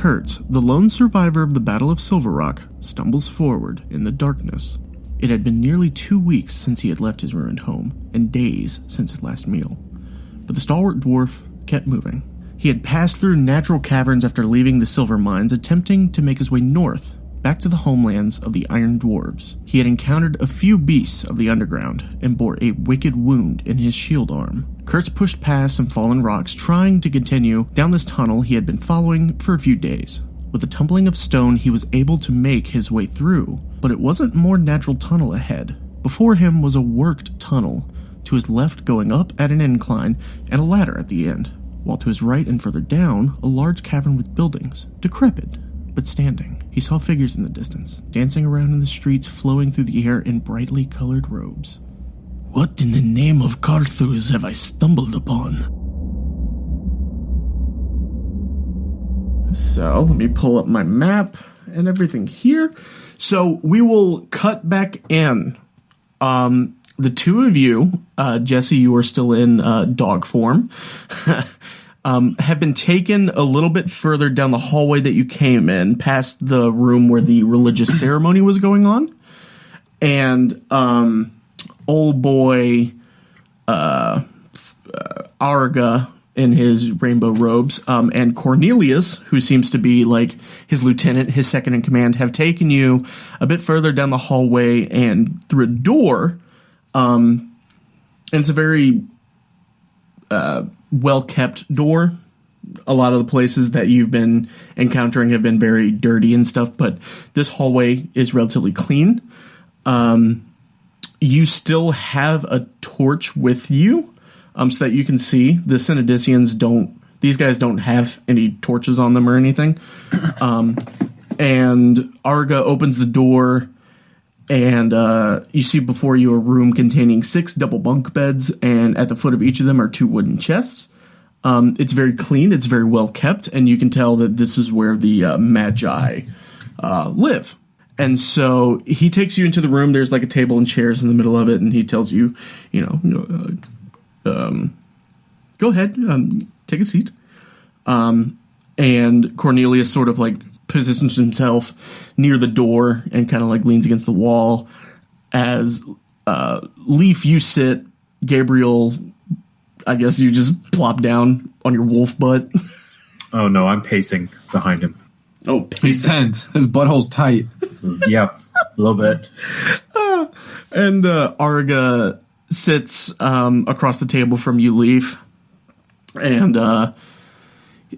Kurtz, the lone survivor of the Battle of Silver Rock, stumbles forward in the darkness. It had been nearly 2 weeks since he had left his ruined home, and days since his last meal. But the stalwart dwarf kept moving. He had passed through natural caverns after leaving the silver mines, attempting to make his way north, back to the homelands of the Iron Dwarves. He had encountered a few beasts of the underground, and bore a wicked wound in his shield arm. Kurtz pushed past some fallen rocks, trying to continue down this tunnel he had been following for a few days. With a tumbling of stone, he was able to make his way through, but it wasn't a more natural tunnel ahead. Before him was a worked tunnel, to his left going up at an incline, and a ladder at the end, while to his right and further down, a large cavern with buildings, decrepit, but standing. He saw figures in the distance, dancing around in the streets, flowing through the air in brightly colored robes. What in the name of Carthus have I stumbled upon? So, let me pull up my map and everything here. So, we will cut back in. The two of you, Jesse, you are still in dog form, have been taken a little bit further down the hallway that you came in, past the room where the religious ceremony was going on. And old boy Arga in his rainbow robes, and Cornelius, who seems to be like his lieutenant, his second in command, have taken you a bit further down the hallway and through a door. And it's a very well-kept door. A lot of the places that you've been encountering have been very dirty and stuff, but this hallway is relatively clean. You still have a torch with you, so that you can see. The Cynidicians these guys don't have any torches on them or anything. And Arga opens the door, and you see before you a room containing 6 double bunk beds, and at the foot of each of them are 2 wooden chests. It's very clean, it's very well kept, and you can tell that this is where the Magi live. And so he takes you into the room. There's like a table and chairs in the middle of it, and he tells you, go ahead, take a seat. And Cornelius sort of like positions himself near the door and kind of like leans against the wall. As Leaf, you sit. Gabriel, I guess you just plop down on your wolf butt. Oh no, I'm pacing behind him. Oh, pacing. He's tense. His butthole's tight. Yeah, a little bit. And Arga sits across the table from you, Leaf. And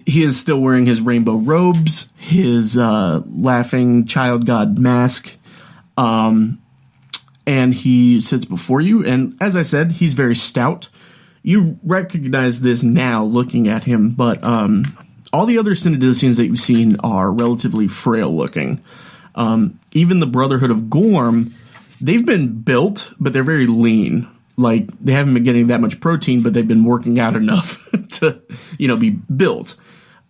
he is still wearing his rainbow robes, his laughing child god mask. And he sits before you. And as I said, he's very stout. You recognize this now looking at him, but all the other Cynidicians that you've seen are relatively frail looking. Even the Brotherhood of Gorm, they've been built, but they're very lean. Like, they haven't been getting that much protein, but they've been working out enough to, be built.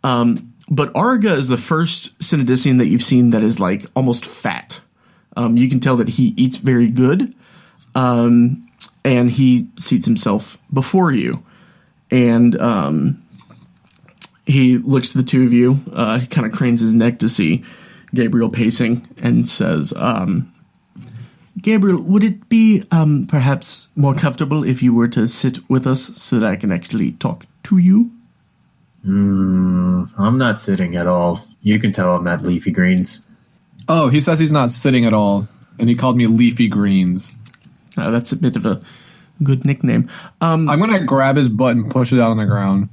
But Arga is the first Cynidician that you've seen that is, like, almost fat. You can tell that he eats very good. And he seats himself before you. And he looks to the two of you. He kind of cranes his neck to see Gabriel pacing and says, Gabriel, would it be perhaps more comfortable if you were to sit with us so that I can actually talk to you? I'm not sitting at all. You can tell I'm not Leafy Greens. Oh, he says he's not sitting at all, and he called me Leafy Greens. That's a bit of a good nickname. I'm going to grab his butt and push it out on the ground.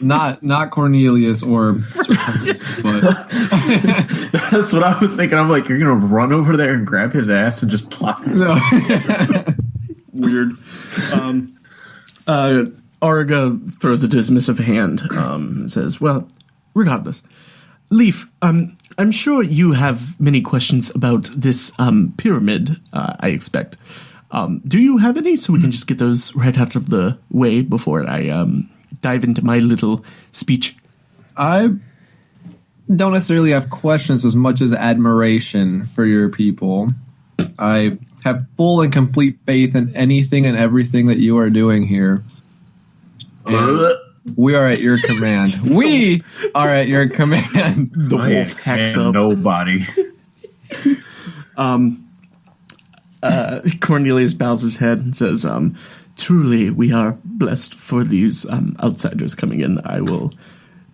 Not Cornelius or Circumference, but that's what I was thinking. I'm like, you're gonna run over there and grab his ass and just plop him. No. Weird. Arga throws a dismissive hand and says, well, regardless. Leaf, I'm sure you have many questions about this pyramid, I expect. Do you have any, so we can just get those right out of the way before I dive into my little speech? I don't necessarily have questions as much as admiration for your people. I have full and complete faith in anything and everything that you are doing here. And We are at your command. We are at your command. The I wolf hacks am up. nobody. Cornelius bows his head and says, truly, we are blessed for these outsiders coming in. I will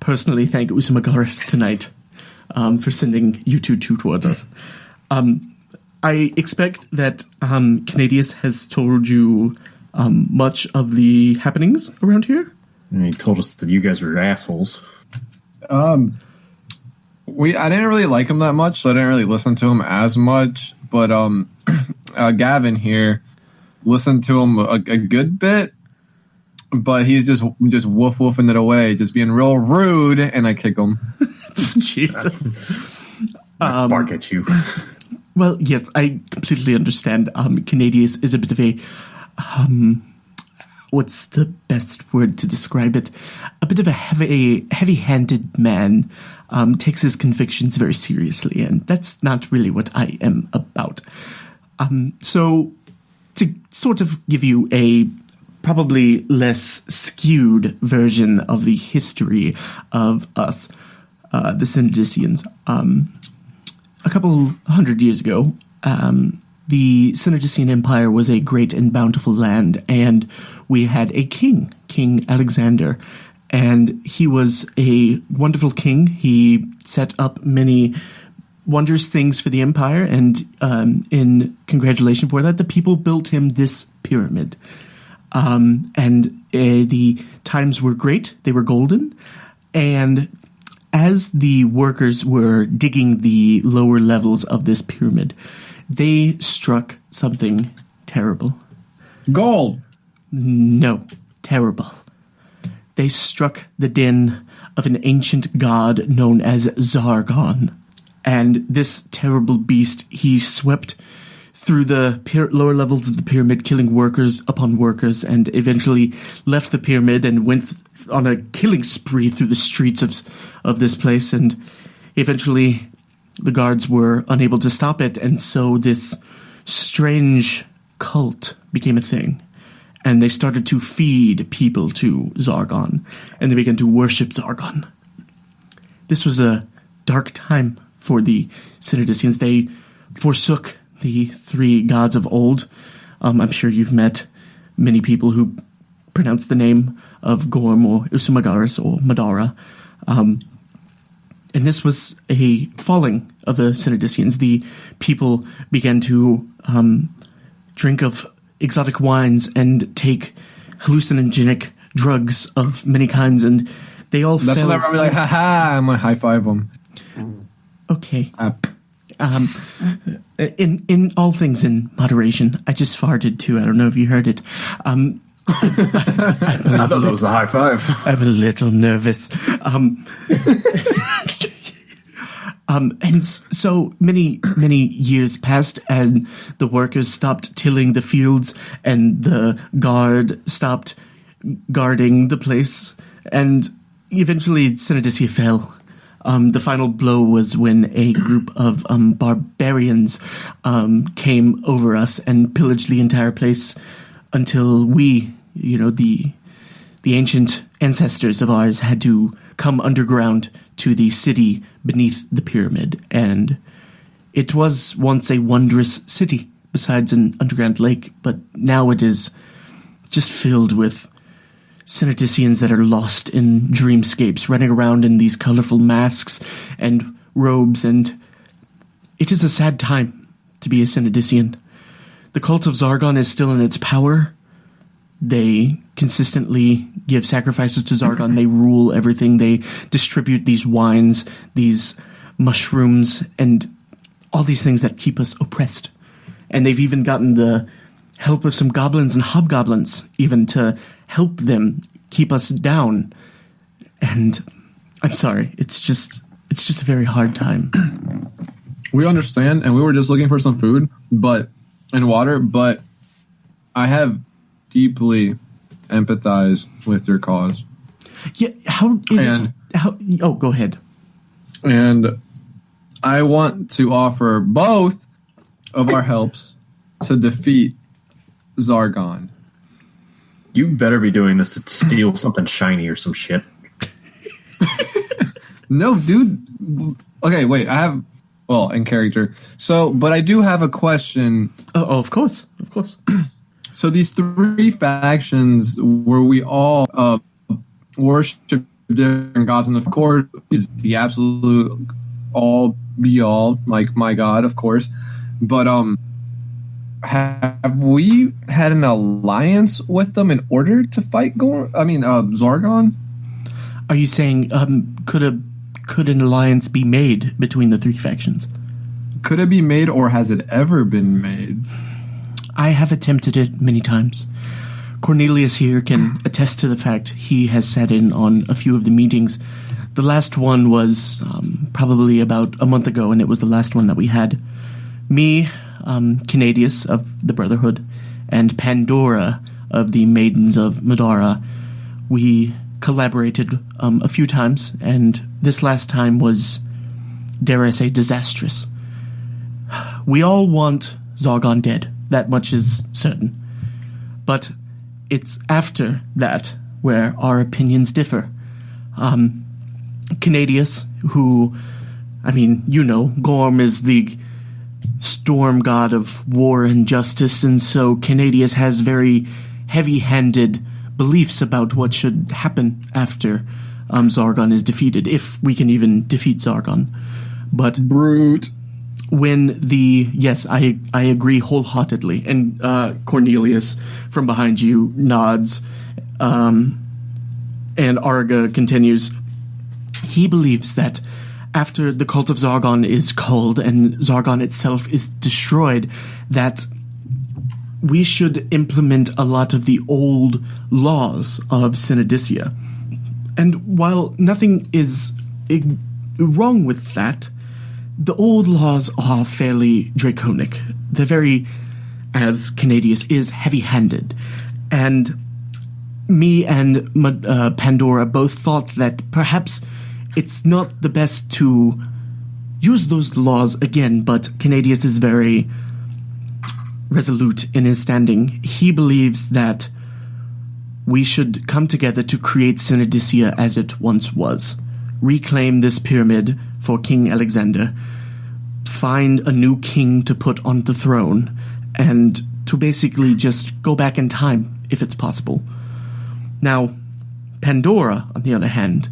personally thank Usumagaris tonight for sending you two towards us. I expect that Canadius has told you much of the happenings around here. And he told us that you guys were assholes. I didn't really like him that much, so I didn't really listen to him as much. But Gavin here listened to him a good bit, but he's just woofing it away, just being real rude, and I kick him. Jesus. Bark at you. Well, yes, I completely understand. Canadius is a bit of a, what's the best word to describe it? A bit of a heavy-handed man. Takes his convictions very seriously, and that's not really what I am about. So, to sort of give you a probably less skewed version of the history of us, the Cynidicians, a couple hundred years ago, the Cynidician Empire was a great and bountiful land, and we had a king, King Alexander. And he was a wonderful king. He set up many wondrous things for the empire, and in congratulation for that, the people built him this pyramid. The times were great. They were golden. And as the workers were digging the lower levels of this pyramid, they struck something terrible. Gold. No, terrible. They struck the den of an ancient god known as Zargon. And this terrible beast, he swept through the lower levels of the pyramid, killing workers upon workers, and eventually left the pyramid and went on a killing spree through the streets of this place. And eventually the guards were unable to stop it, and so this strange cult became a thing. And they started to feed people to Zargon, and they began to worship Zargon. This was a dark time for the Cynidicians. They forsook the three gods of old. I'm sure you've met many people who pronounce the name of Gorm or Usumagaris or Madara. And this was a falling of the Cynidicians. The people began to drink of exotic wines and take hallucinogenic drugs of many kinds, and they all That's fell. when I'm like, haha, I'm gonna high five them. Okay. In all things in moderation. I just farted too. I don't know if you heard it. I thought that was a high five. I'm a little nervous. And so many years passed, and the workers stopped tilling the fields, and the guard stopped guarding the place, and eventually Cynidicea fell. The final blow was when a group of barbarians came over us and pillaged the entire place until we, the ancient ancestors of ours, had to come underground to the city beneath the pyramid. And it was once a wondrous city besides an underground lake, but now it is just filled with Cynidicians that are lost in dreamscapes, running around in these colorful masks and robes, and it is a sad time to be a Cynidician. The cult of Zargon is still in its power. They consistently give sacrifices to Zargon. They rule everything. They distribute these wines, these mushrooms, and all these things that keep us oppressed. And they've even gotten the help of some goblins and hobgoblins even to help them keep us down. And I'm sorry, it's just a very hard time. We understand, and we were just looking for some food, and water, but I have deeply empathized with your cause. Yeah, go ahead. And I want to offer both of our helps to defeat Zargon. You better be doing this to steal something shiny or some shit. No, dude. Okay, wait. I have, well, in character. So, but I do have a question. Oh, of course. Of course. So these three factions where we all worship different gods, and of course is the absolute all be all, like my god, of course. But have we had an alliance with them in order to fight Zargon? Are you saying could an alliance be made between the three factions? Could it be made, or has it ever been made? I have attempted it many times. Cornelius here can attest to the fact he has sat in on a few of the meetings. The last one was probably about a month ago, and it was the last one that we had. Me, Cynidicea of the Brotherhood, and Pandora of the Maidens of Madara, we collaborated a few times, and this last time was, dare I say, disastrous. We all want Zargon dead. That much is certain. But it's after that where our opinions differ. Cynidicea, who, I mean, you know, Gorm is the storm god of war and justice, and so Cynidicea has very heavy-handed beliefs about what should happen after Zargon is defeated, if we can even defeat Zargon. But Brute. When yes, I agree wholeheartedly, and Cornelius from behind you nods, and Arga continues. He believes that after the cult of Zargon is culled and Zargon itself is destroyed, that we should implement a lot of the old laws of Cynidicea. And while nothing is wrong with that, the old laws are fairly draconic. They're very, as Cynidicea is, heavy-handed. And me and Pandora both thought that perhaps it's not the best to use those laws again, but Cynidicea is very resolute in his standing. He believes that we should come together to create Cynidicea as it once was. Reclaim this pyramid for King Alexander, find a new king to put on the throne, and to basically just go back in time, if it's possible. Now, Pandora, on the other hand,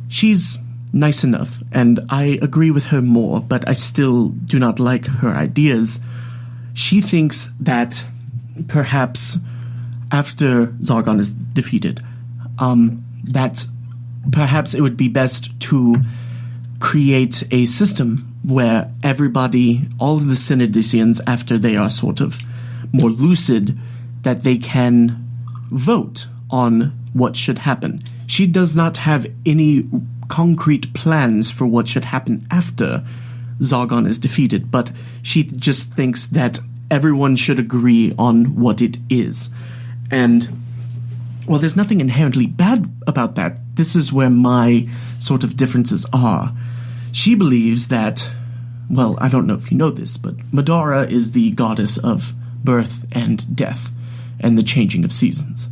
she's nice enough, and I agree with her more, but I still do not like her ideas. She thinks that perhaps after Zargon is defeated, that perhaps it would be best to create a system where everybody, all of the Cynidicians, after they are sort of more lucid, that they can vote on what should happen. She does not have any concrete plans for what should happen after Zargon is defeated, but she just thinks that everyone should agree on what it is. And, well, there's nothing inherently bad about that. This is where my sort of differences are. She believes that, well, I don't know if you know this, but Madara is the goddess of birth and death, and the changing of seasons.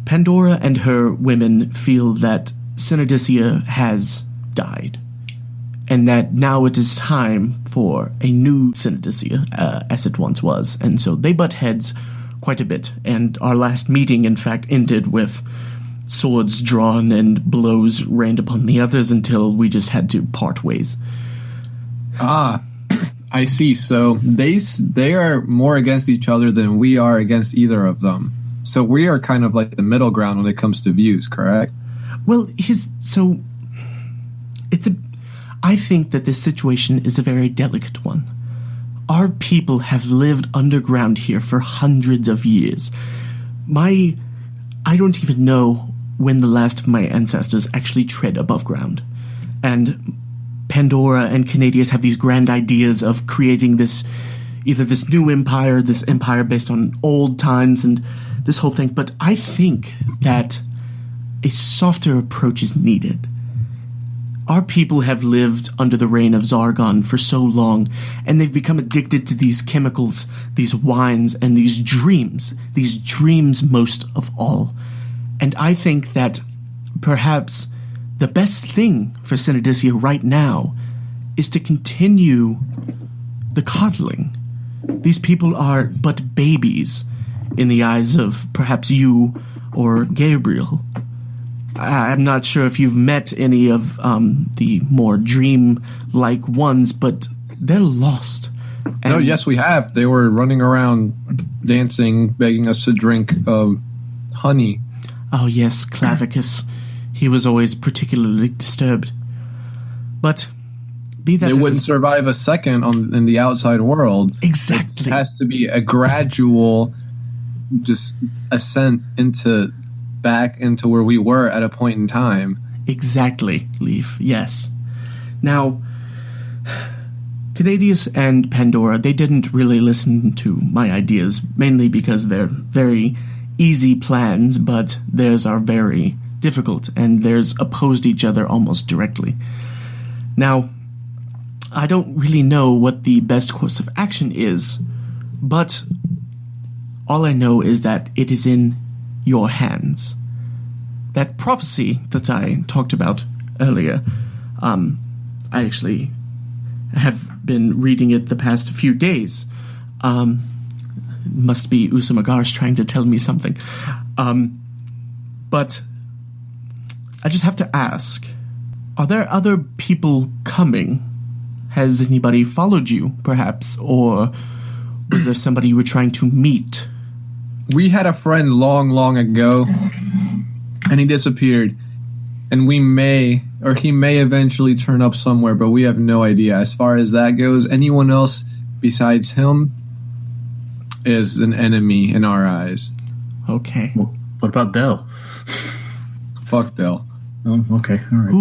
Pandora and her women feel that Cynidicea has died, and that now it is time for a new Cynidicea, as it once was, and so they butt heads quite a bit, and our last meeting, in fact, ended with swords drawn and blows rained upon the others until we just had to part ways. Ah, I see. So they are more against each other than we are against either of them. So we are kind of like the middle ground when it comes to views, correct? Well, I think that this situation is a very delicate one. Our people have lived underground here for hundreds of years. I don't even know when the last of my ancestors actually tread above ground. And Pandora and Cynidicea have these grand ideas of creating either this new empire, this empire based on old times, and this whole thing. But I think that a softer approach is needed. Our people have lived under the reign of Zargon for so long, and they've become addicted to these chemicals, these wines, and these dreams most of all. And I think that perhaps the best thing for Cynidicea right now is to continue the coddling. These people are but babies in the eyes of perhaps you or Gabriel. I'm not sure if you've met any of the more dream-like ones, but they're lost. No, yes, we have. They were running around, dancing, begging us to drink honey. Oh, yes, Clavicus. He was always particularly disturbed. But be that they wouldn't survive a second in the outside world. Exactly. It has to be a gradual just ascent back into where we were at a point in time. Exactly, Leaf. Yes. Now, Cynidicea and Pandora, they didn't really listen to my ideas, mainly because they're very easy plans, but theirs are very difficult, and theirs opposed each other almost directly. Now, I don't really know what the best course of action is, but all I know is that it is in your hands. That prophecy that I talked about earlier, I actually have been reading it the past few days. Must be Usamagar's trying to tell me something. But I just have to ask, are there other people coming? Has anybody followed you, perhaps? Or was there somebody you were trying to meet? We had a friend long, long ago, and he disappeared. And he may eventually turn up somewhere, but we have no idea. As far as that goes, anyone else besides him is an enemy in our eyes. Okay. Well, what about Dell? Fuck Dell. Oh, okay. All right.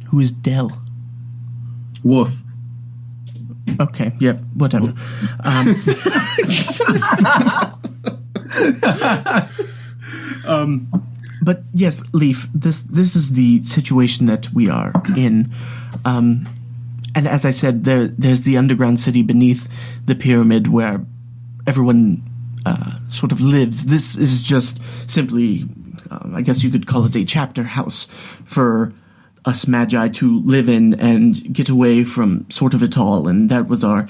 Who is Dell? Woof. Okay, yep, whatever. But yes, Leaf, this is the situation that we are in. And as I said, there's the underground city beneath the pyramid where everyone sort of lives. This is just simply, I guess you could call it a chapter house for us magi to live in and get away from sort of it all. And that was our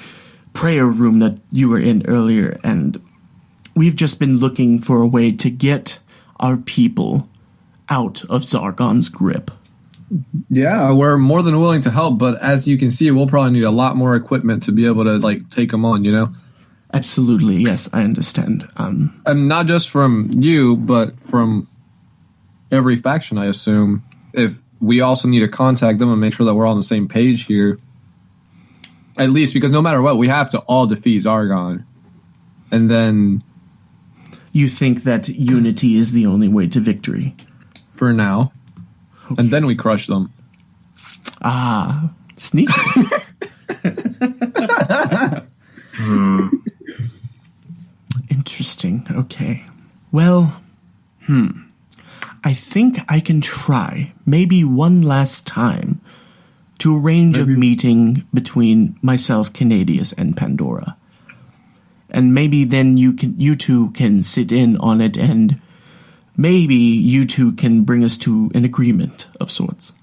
prayer room that you were in earlier. And we've just been looking for a way to get our people out of Zargon's grip. Yeah, we're more than willing to help, but as you can see, we'll probably need a lot more equipment to be able to take them on, you know? Absolutely, yes, I understand. And not just from you, but from every faction, I assume. If we also need to contact them and make sure that we're all on the same page here. At least, because no matter what, we have to all defeat Zargon. And then... You think that unity is the only way to victory? For now. Okay. And then we crush them. Ah, sneaky. Interesting, okay. Well, I think I can try, maybe one last time, to arrange a meeting between myself, Cynidicea, and Pandora. And maybe then you two can sit in on it, and maybe you two can bring us to an agreement of sorts.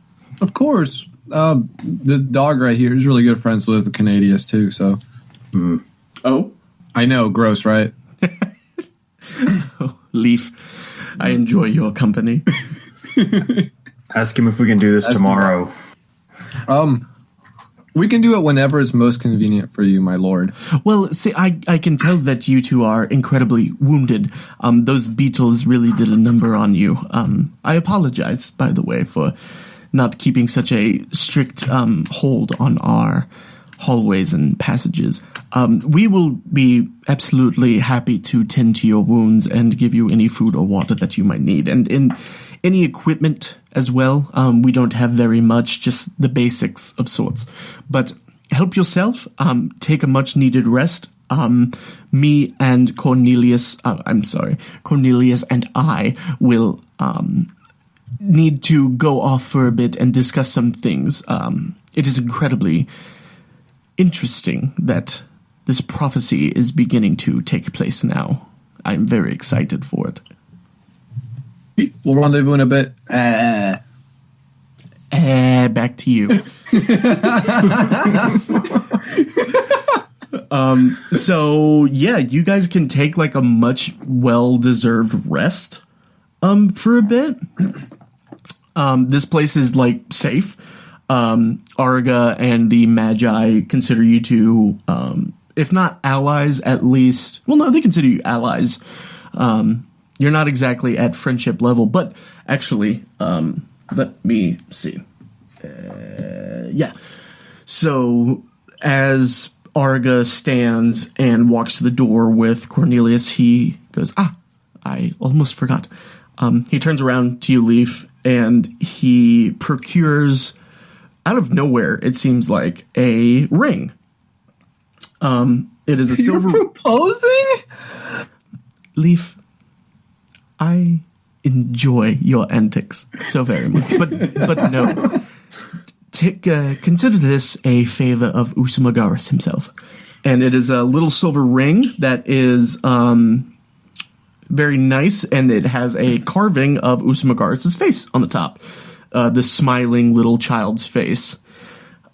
Of course. This dog right here is really good friends with the Cynidicea too, so... Oh? I know, gross, right? Oh, Leaf, I enjoy your company. Ask him if we can do this tomorrow. We can do it whenever is most convenient for you, my lord. Well, see, I can tell that you two are incredibly wounded. Those beetles really did a number on you. I apologize, by the way, for not keeping such a strict hold on our hallways and passages. We will be absolutely happy to tend to your wounds and give you any food or water that you might need. And in any equipment as well. We don't have very much, just the basics of sorts. But help yourself. Take a much-needed rest. Me and Cornelius and I will need to go off for a bit and discuss some things. It is incredibly interesting that this prophecy is beginning to take place now. I'm very excited for it. We'll rendezvous in a bit. Back to you. So yeah, you guys can take like a much well-deserved rest for a bit. This place is like safe. Arga and the Magi consider you to, if not allies, at least, well, no, they consider you allies. You're not exactly at friendship level, but actually, let me see. Yeah. So as Arga stands and walks to the door with Cornelius, he goes, I almost forgot. He turns around to you, Leaf, and he procures, out of nowhere, it seems like, a ring. It is a silver... You're proposing? Leaf, I enjoy your antics so very much, but no. Consider this a favor of Usumagaris himself. And it is a little silver ring that is very nice, and it has a carving of Usumagaris' face on the top. The smiling little child's face.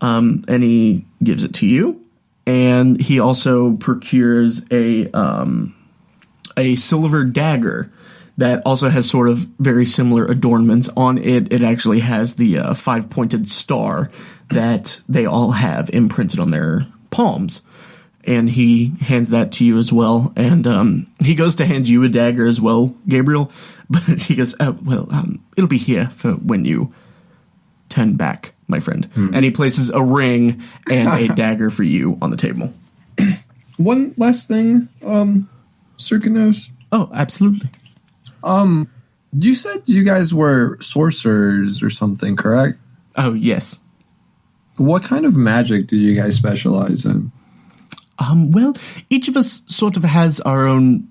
And he gives it to you. And he also procures a silver dagger that also has sort of very similar adornments on it. It actually has the 5-pointed star that they all have imprinted on their palms. And he hands that to you as well. And he goes to hand you a dagger as well, Gabriel. But he goes, it'll be here for when you turn back, my friend. And he places a ring and a dagger for you on the table. One last thing, Circanos. Oh, absolutely. You said you guys were sorcerers or something, correct? Oh, yes. What kind of magic do you guys specialize in? Well, each of us sort of has our own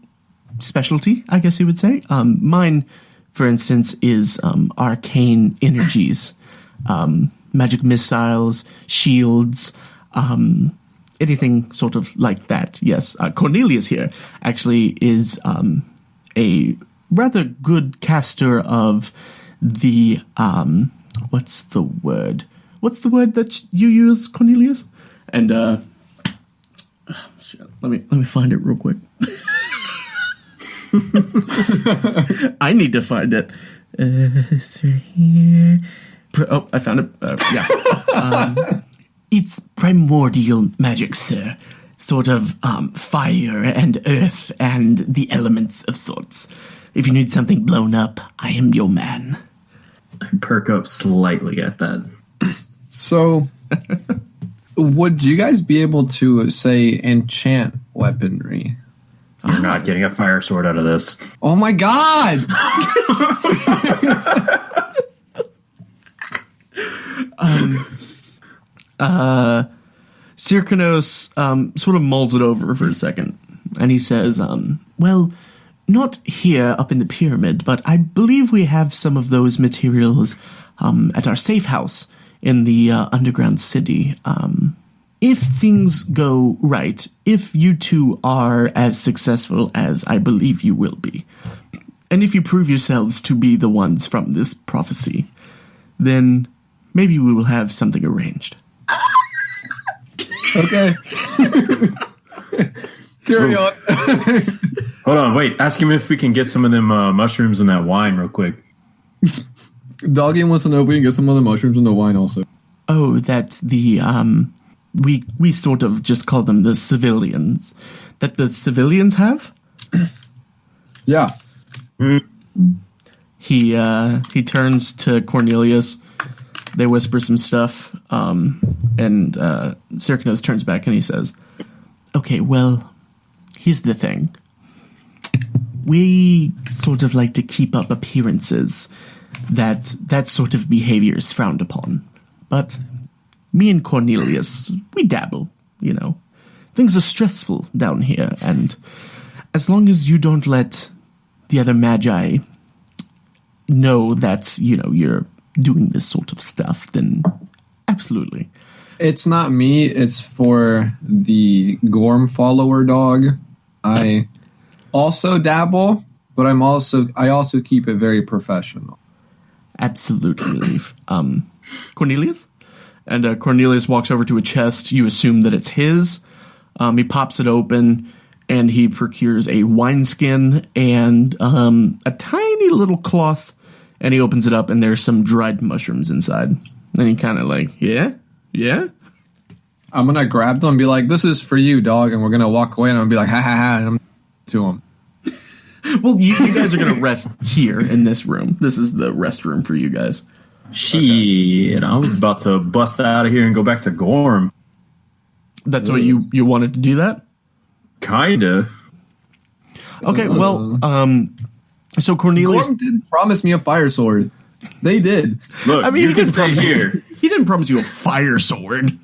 specialty, I guess you would say. Mine, for instance, is arcane energies, magic missiles, shields, anything sort of like that, yes. Cornelius here actually is a rather good caster of the, what's the word? What's the word that you use, Cornelius? And, shit, let me find it real quick. I need to find it. Here. Oh, I found it. Yeah. It's primordial magic, sir. Sort of fire and earth and the elements of sorts. If you need something blown up, I am your man. I perk up slightly at that. So, would you guys be able to, say, enchant weaponry? You're not getting a fire sword out of this. Oh my god! Circanos sort of mulls it over for a second, and he says, well, not here up in the pyramid, but I believe we have some of those materials at our safe house in the underground city. If things go right, if you two are as successful as I believe you will be, and if you prove yourselves to be the ones from this prophecy, then maybe we will have something arranged. Okay. Carry on. Hold on, wait. Ask him if we can get some of them mushrooms in that wine real quick. Doggy wants to know if we can get some of the mushrooms in the wine also. Oh, that's the, we sort of just call them the civilians. That the civilians have? Yeah. He turns to Cornelius. They whisper some stuff, and Circanos turns back and he says, okay, well, here's the thing. We sort of like to keep up appearances that sort of behavior is frowned upon. But me and Cornelius, we dabble, you know. Things are stressful down here, and as long as you don't let the other Magi know that's, you're doing this sort of stuff, then absolutely. It's not me. It's for the Gorm follower dog. I also dabble, but I also keep it very professional. Absolutely, Leaf. Cornelius? And Cornelius walks over to a chest. You assume that it's his. He pops it open, and he procures a wineskin and a tiny little cloth, and he opens it up, and there's some dried mushrooms inside. And he kind of like, yeah? I'm going to grab them and be like, this is for you, dog, and we're going to walk away, and I'm going to be like, ha, ha, ha, and I'm to him. Well, you guys are going to rest here in this room. This is the rest room for you guys. Shit, I was about to bust out of here and go back to Gorm. That's what you wanted to do that? Kinda. Okay, well, so Cornelius... Gorm did promise me a fire sword. They did. Look, I mean, you he can didn't stay promise here. He didn't promise you a fire sword.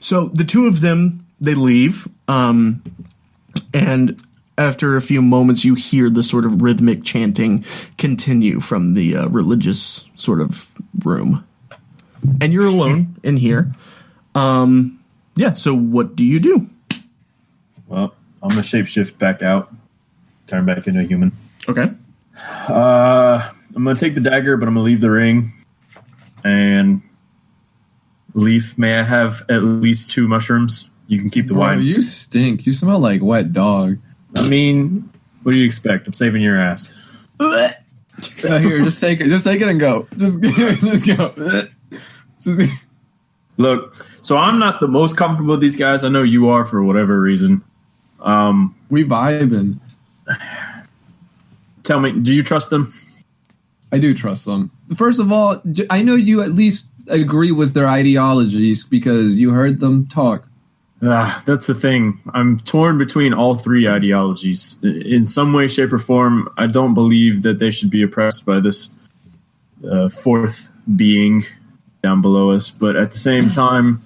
So the two of them, they leave, and after a few moments, you hear the sort of rhythmic chanting continue from the religious sort of room. And you're alone in here. So what do you do? Well, I'm going to shapeshift back out. Turn back into a human. Okay. I'm going to take the dagger, but I'm going to leave the ring. And Leaf, may I have at least 2 mushrooms? You can keep the wine. You stink. You smell like wet dog. I mean, what do you expect? I'm saving your ass. Here, just take it. Just take it and go. Just go. Look, so I'm not the most comfortable with these guys. I know you are for whatever reason. We vibing. Tell me, do you trust them? I do trust them. First of all, I know you at least agree with their ideologies because you heard them talk. That's the thing. I'm torn between all 3 ideologies. In some way, shape, or form, I don't believe that they should be oppressed by this 4th being down below us. But at the same time,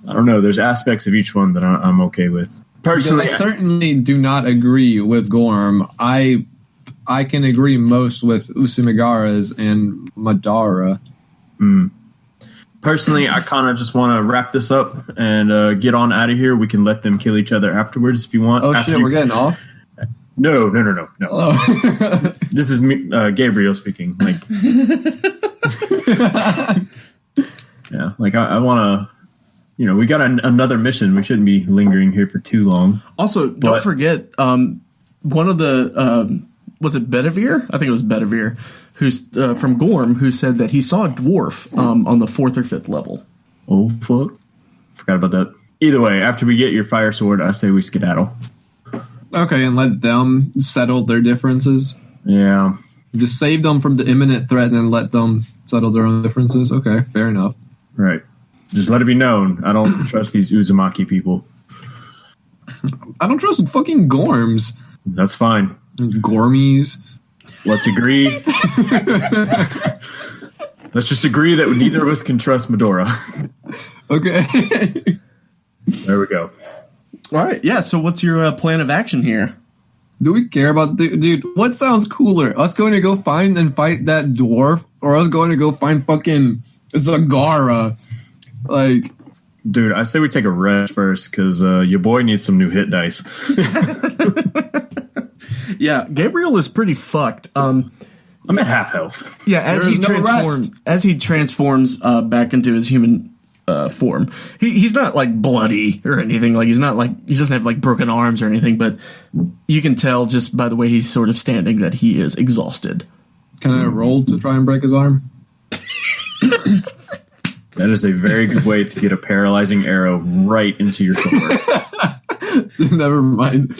I don't know. There's aspects of each one that I'm okay with. Personally, I certainly do not agree with Gorm. I can agree most with Usimagaras and Madara. Personally, I kind of just want to wrap this up and get on out of here. We can let them kill each other afterwards if you want. Oh, shit, we're getting off? No. Oh. This is me, Gabriel speaking. Like, yeah, like I want to, we got another mission. We shouldn't be lingering here for too long. Also, don't forget, one of the, was it Bedivere? I think it was Bedivere, who's from Gorm, who said that he saw a dwarf on the 4th or 5th level. Oh, fuck. Forgot about that. Either way, after we get your fire sword, I say we skedaddle. Okay, and let them settle their differences. Yeah. Just save them from the imminent threat and then let them settle their own differences. Okay, fair enough. Right. Just let it be known. I don't trust these Uzumaki people. I don't trust fucking Gorms. That's fine. Gormies. Let's agree. Let's just agree that neither of us can trust Medora. Okay. There we go. All right, yeah, so what's your plan of action here? Do we care about... Dude, what sounds cooler? Us going to go find and fight that dwarf? Or us going to go find fucking Zagara? Like... Dude, I say we take a rest first, because your boy needs some new hit dice. Yeah, Gabriel is pretty fucked. I'm at half health. Yeah, as he transforms back into his human form, he's not like bloody or anything. Like he doesn't have like broken arms or anything. But you can tell just by the way he's sort of standing that he is exhausted. Can I roll to try and break his arm? That is a very good way to get a paralyzing arrow right into your shoulder. Never mind.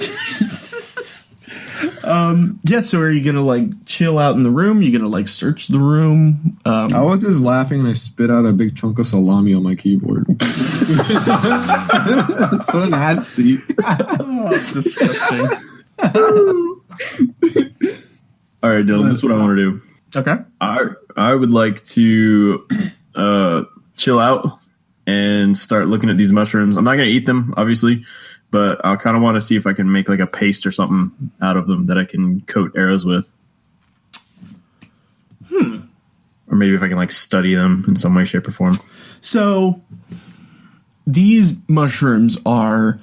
Yeah, so are you gonna like chill out in the room? You gonna like search the room? I was just laughing and I spit out a big chunk of salami on my keyboard. So nasty. It's disgusting. All right, Dylan, this is what I want to do. Okay. I would like to chill out and start looking at these mushrooms. I'm not going to eat them, obviously, but I kind of want to see if I can make like a paste or something out of them that I can coat arrows with. Or maybe if I can like study them in some way, shape, or form. So these mushrooms are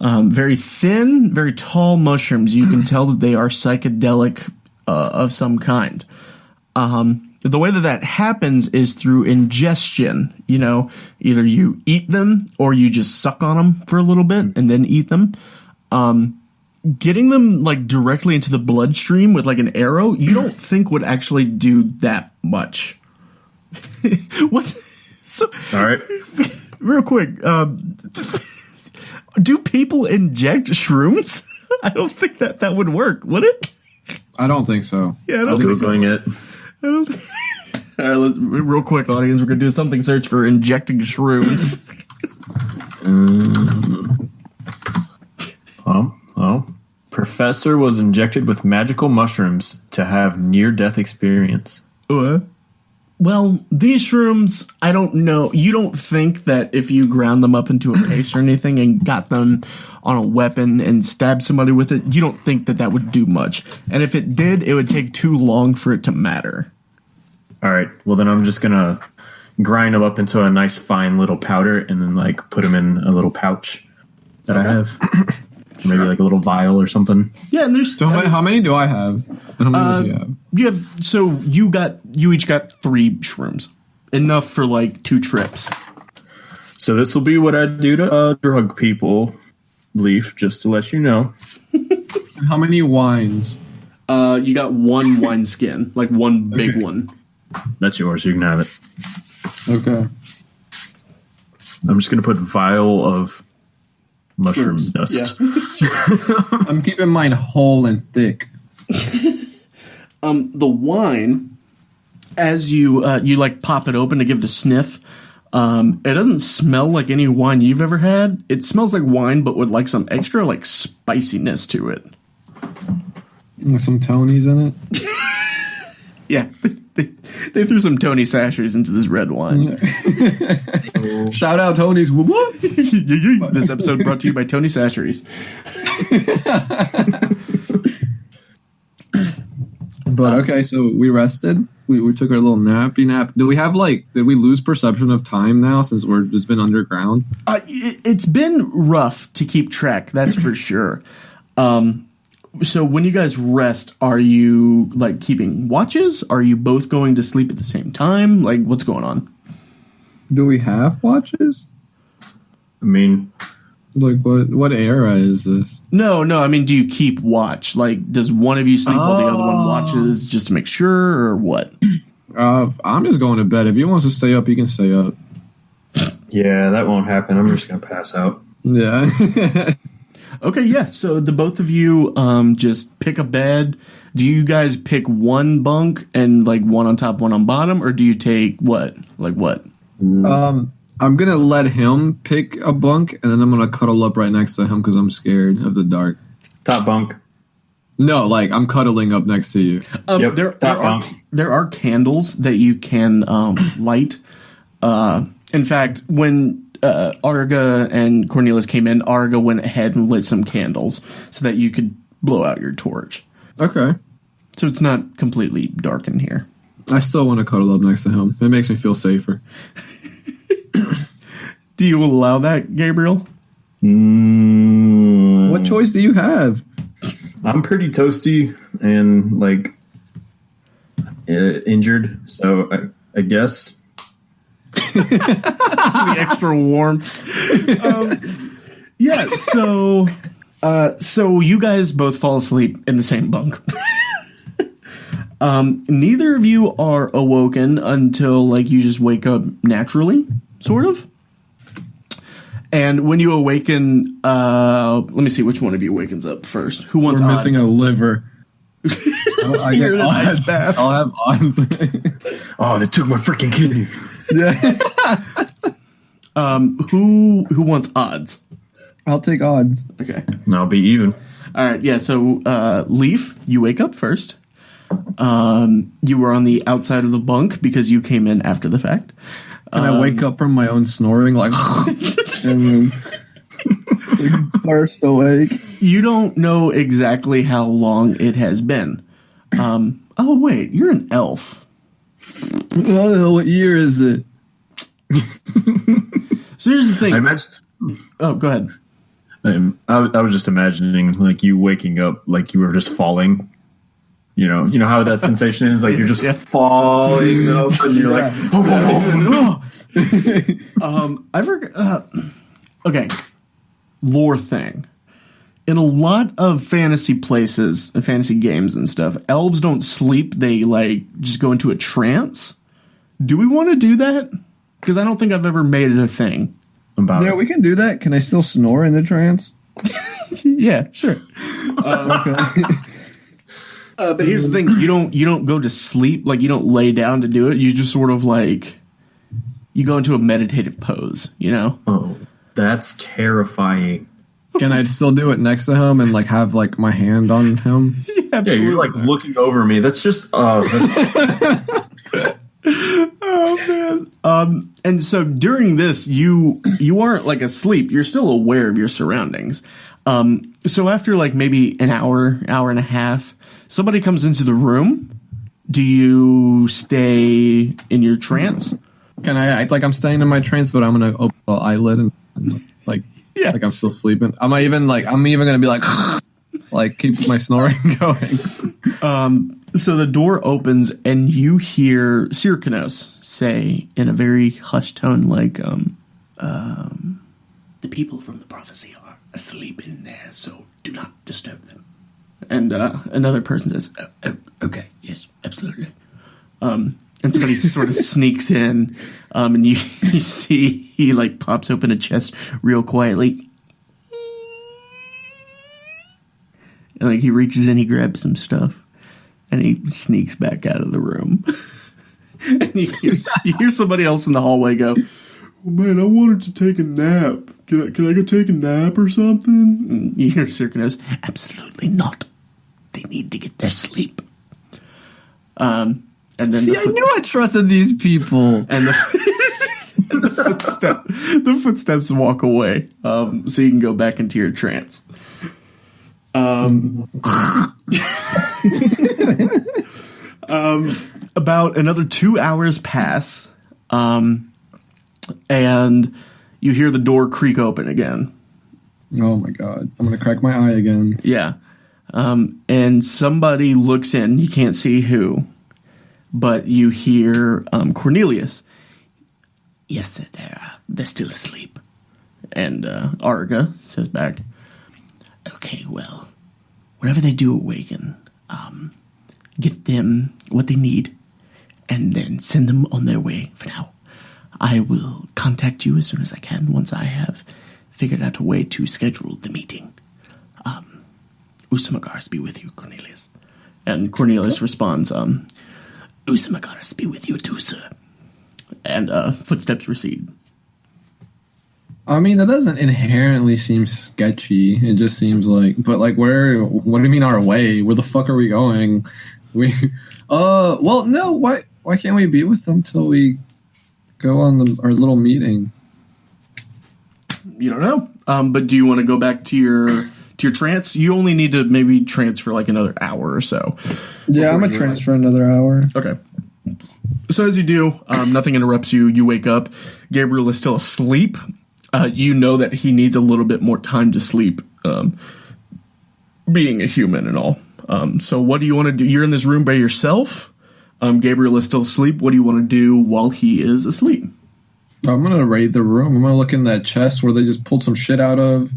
very thin, very tall mushrooms. You can tell that they are psychedelic of some kind. The way that happens is through ingestion. You know, either you eat them or you just suck on them for a little bit and then eat them. Getting them like directly into the bloodstream with like an arrow, you don't think would actually do that much. What's so? All right. Real quick, do people inject shrooms? I don't think that would work, would it? I don't think so. Yeah, I don't think Googling it. I don't think. All right, real quick, audience, we're gonna do something search for injecting shrooms. Professor was injected with magical mushrooms to have near-death experience. Well, these shrooms, I don't know. You don't think that if you ground them up into a paste or anything and got them on a weapon and stabbed somebody with it, you don't think that would do much. And if it did, it would take too long for it to matter. All right. Well, then I'm just going to grind them up into a nice fine little powder and then like put them in a little pouch that I have. Maybe like a little vial or something. Yeah, and there's... So how many do I have? And how many do you have? Yeah, so you each got 3 shrooms. Enough for like 2 trips. So this will be what I do to drug people, Leaf, just to let you know. How many wines? You got 1 wine skin, like one big one. That's yours. You can have it. Okay. I'm just going to put vial of mushroom dust. Yeah. I'm keeping mine whole and thick. The wine, as you like pop it open to give it a sniff, it doesn't smell like any wine you've ever had. It smells like wine, but with like some extra like spiciness to it. With some Tonys in it. Yeah, they threw some Tony Sashers into this red wine. Shout out Tony's. What? This episode brought to you by Tony Sashers. But okay, so we rested. We took our little nappy nap. Did we lose perception of time now since we're just been underground? It's been rough to keep track, that's for sure. So when you guys rest, are you like keeping watches? Are you both going to sleep at the same time? Like, what's going on? Do we have watches? I mean, like what era is this? No. I mean, do you keep watch? Like, does one of you sleep while the other one watches, just to make sure, or what? I'm just going to bed. If he wants to stay up, he can stay up. Yeah, that won't happen. I'm just going to pass out. Yeah. Okay, yeah. So the both of you just pick a bed. Do you guys pick one bunk and like one on top, one on bottom, or do you take what? Like what? I'm gonna let him pick a bunk, and then I'm gonna cuddle up right next to him because I'm scared of the dark. Top bunk. No, like I'm cuddling up next to you. Yep, there are candles that you can light. In fact, when Arga and Cornelius came in, Arga went ahead and lit some candles so that you could blow out your torch. Okay. So it's not completely dark in here. I still want to cuddle up next to him. It makes me feel safer. Do you allow that, Gabriel? What choice do you have? I'm pretty toasty and like injured, so I guess. The extra warmth. Yeah, so you guys both fall asleep in the same bunk. Neither of you are awoken until like you just wake up naturally, sort of. And when you awaken, let me see which one of you wakens up first. Who wants We're odds? missing a liver. I get odds. I'll have odds. Oh, they took my freaking kidney. Yeah. Who wants odds? I'll take odds. Okay. No, I'll be even. All right. Yeah. So, Leaf, you wake up first. You were on the outside of the bunk because you came in after the fact. And I wake up from my own snoring, like. Burst awake. You don't know exactly how long it has been. Oh, wait, you're an elf. Oh, what year is it? So here's the thing. I imagine. Oh, go ahead. I was just imagining like you waking up like you were just falling. You know how that sensation is, like you're just falling up, and you're like, I forgot. Okay, lore thing. In a lot of fantasy places and fantasy games and stuff, elves don't sleep; they like just go into a trance. Do we want to do that? Because I don't think I've ever made it a thing. Yeah, we can do that. Can I still snore in the trance? Yeah, sure. Okay. But here's the thing: you don't go to sleep, like you don't lay down to do it. You just sort of like you go into a meditative pose. Oh, that's terrifying. Can I still do it next to him and like have like my hand on him? Yeah, you're like looking over me. That's just Oh man. And so during this, you aren't like asleep. You're still aware of your surroundings. So after like maybe an hour and a half, somebody comes into the room. Do you stay in your trance? Can I act like I'm staying in my trance, but I'm gonna open an eyelid and like like I'm still sleeping? I'm even gonna be like keep my snoring going. So the door opens and you hear Syrkanos say in a very hushed tone, like, the people from the prophecy are asleep in there, so do not disturb them. And another person says, okay, yes, absolutely. And somebody sort of sneaks in, and you see he like pops open a chest real quietly. And like he reaches in, he grabs some stuff. And he sneaks back out of the room. And you hear somebody else in the hallway go, "Oh man, I wanted to take a nap. Can I go take a nap or something?" And you hear Syrkanos, "Absolutely not. They need to get their sleep." And then I knew I trusted these people. And the footsteps walk away, so you can go back into your trance. About another 2 hours pass, and you hear the door creak open again. Oh my god! I'm gonna crack my eye again. Yeah, and somebody looks in. You can't see who, but you hear Cornelius. "Yes, sir, they're still asleep." And Arga says back, "Okay, well, whenever they do awaken, get them what they need, and then send them on their way for now. I will contact you as soon as I can once I have figured out a way to schedule the meeting. Usamagaris be with you, Cornelius." And Cornelius responds, "Usamagaris be with you too, sir." And footsteps recede. I mean, that doesn't inherently seem sketchy. It just seems like, but like, what do you mean our way? Where the fuck are we going? Well, no, why can't we be with them till we go on our little meeting? You don't know. But do you want to go back to your trance? You only need to maybe trance for like another hour or so. Yeah, I'm gonna trance for another hour. Okay. So as you do, nothing interrupts you. You wake up. Gabriel is still asleep. You know that he needs a little bit more time to sleep, being a human and all. So what do you want to do? You're in this room by yourself. Gabriel is still asleep. What do you want to do while he is asleep? I'm going to raid the room. I'm going to look in that chest where they just pulled some shit out of.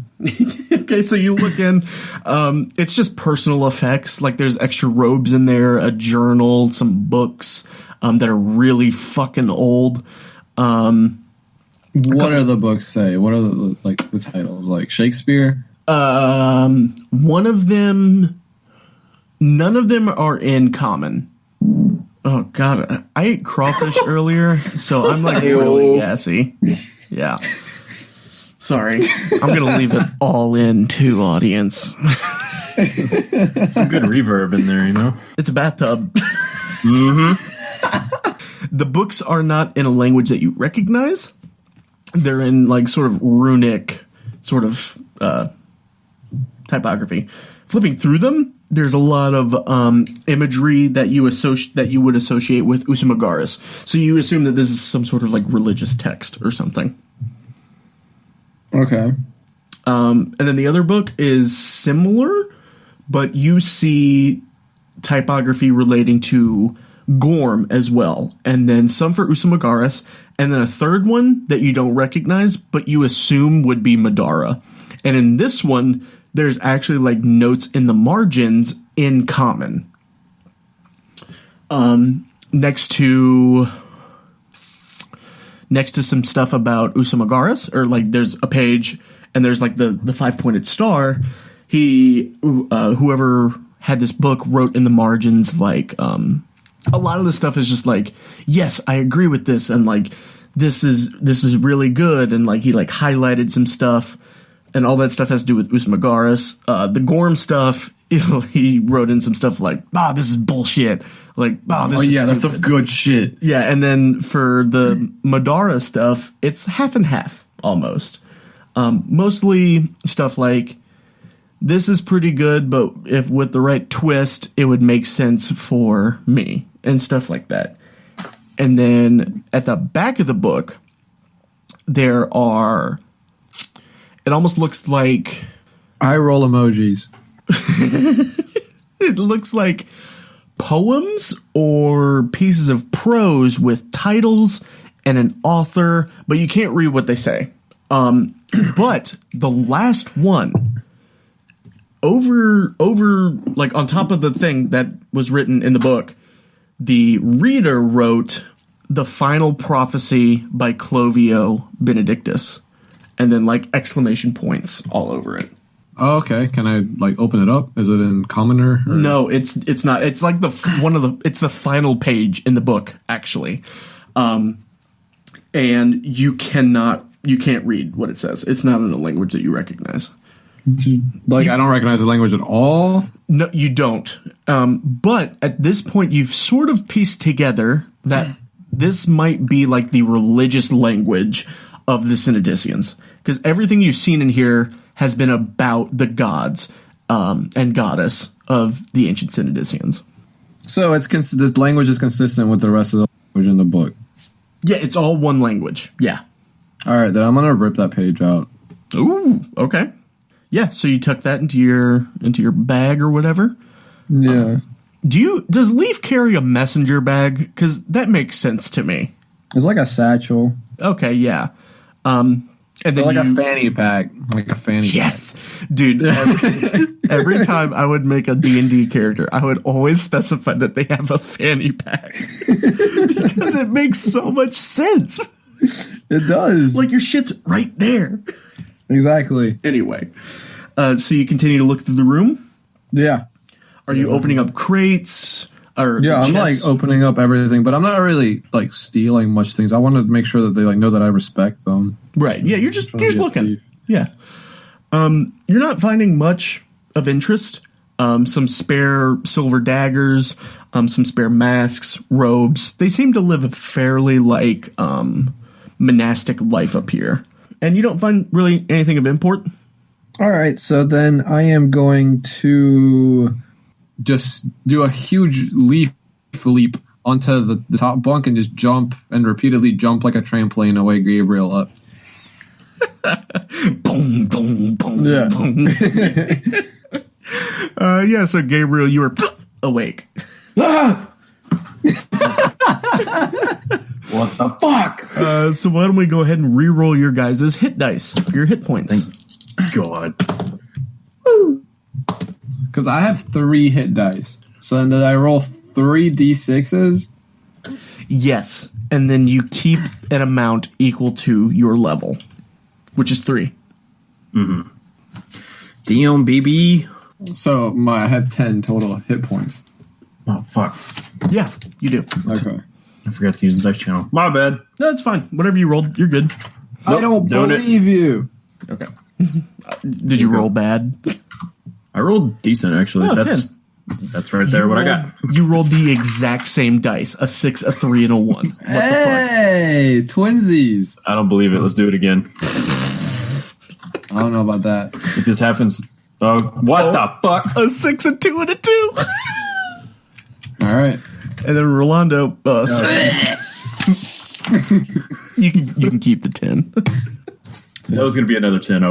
Okay, so you look in. It's just personal effects. Like there's extra robes in there, a journal, some books that are really fucking old. What are the books say? What are the titles? Like Shakespeare? One of them, none of them are in common. Oh god, I ate crawfish earlier, so I'm like really gassy. Yeah. Sorry. I'm gonna leave it all in too, audience. Some good reverb in there, you know? It's a bathtub. Mm-hmm. The books are not in a language that you recognize. They're in like sort of runic sort of typography. Flipping through them, there's a lot of imagery that you would associate with Usumagaris. So you assume that this is some sort of like religious text or something. Okay. And then the other book is similar, but you see typography relating to Gorm as well, and then some for Usumagaris, and then a third one that you don't recognize, but you assume would be Madara. And in this one, there's actually like notes in the margins in common. Next to some stuff about Usumagaris, or like there's a page and there's like the 5-pointed star. Whoever had this book wrote in the margins like a lot of the stuff is just like, yes, I agree with this, and like this is really good, and like he like highlighted some stuff, and all that stuff has to do with Usumagaris. The Gorm stuff, he wrote in some stuff like, this is bullshit. Like, this is that's stupid. some good shit. Yeah, and then for the Madara stuff, it's half and half almost. Mostly stuff like, this is pretty good, but if with the right twist, it would make sense for me, and stuff like that. And then at the back of the book, there are, it almost looks like, I roll emojis. it looks like poems or pieces of prose with titles and an author, but you can't read what they say. But the last one, over like on top of the thing that was written in the book, the reader wrote "The Final Prophecy" by Clovio Benedictus, and then like exclamation points all over it. Oh, okay. Can I like open it up? Is it in Commoner? Or? No, it's not. It's like it's the final page in the book actually, and you can't read what it says. It's not in a language that you recognize. Like I don't recognize the language at all. No, you don't. But at this point, you've sort of pieced together that this might be like the religious language of the Cynidicians, because everything you've seen in here has been about the gods and goddess of the ancient Cynidicians. So this language is consistent with the rest of the language in the book. Yeah, it's all one language. Yeah. All right, then I'm gonna rip that page out. Ooh, okay. Yeah, so you tuck that into your bag or whatever. Yeah. Does Leaf carry a messenger bag? Because that makes sense to me. It's like a satchel. Okay, yeah. And then Like a fanny pack. Like a fanny yes, dude. Every time I would make a D&D character, I would always specify that they have a fanny pack because it makes so much sense. It does. Like your shit's right there. Exactly. Anyway, so you continue to look through the room. Yeah. Are you opening up crates? Or Yeah, I'm like chests? opening up everything, but I'm not really like stealing much things. I want to make sure that they like know that I respect them. Right. Yeah, you're just looking. thief. Yeah. You're not finding much of interest. Some spare silver daggers, some spare masks, robes. They seem to live a fairly like monastic life up here. And you don't find really anything of import. All right, so then I am going to Just do a huge leap onto the top bunk and just jump and repeatedly jump like a trampoline away Gabriel up. Boom, boom, boom, Yeah. boom. Yeah, so Gabriel, you were awake. What the fuck? So why don't we go ahead and re-roll your guys' hit dice, your hit points. God. Because I have 3 hit dice. So then did I roll 3 d6s? Yes, and then you keep an amount equal to your level, which is 3. Damn, baby. So I have 10 total hit points. Oh, fuck. Yeah, you do. Okay. I forgot to use the dice channel. My bad. No, it's fine. Whatever you rolled, you're good. I don't don't it. believe you. Okay. Did you roll bad? I rolled decent, actually. Oh, That's right there. What I got? You rolled the exact same dice: a 6, a 3, and a 1. What the fuck? Hey, twinsies. I don't believe it. Let's do it again. I don't know about that. If this happens, what the fuck? A 6, a 2, and a 2. All right. And then Rolando. You can keep the 10. That was going to be another 10. I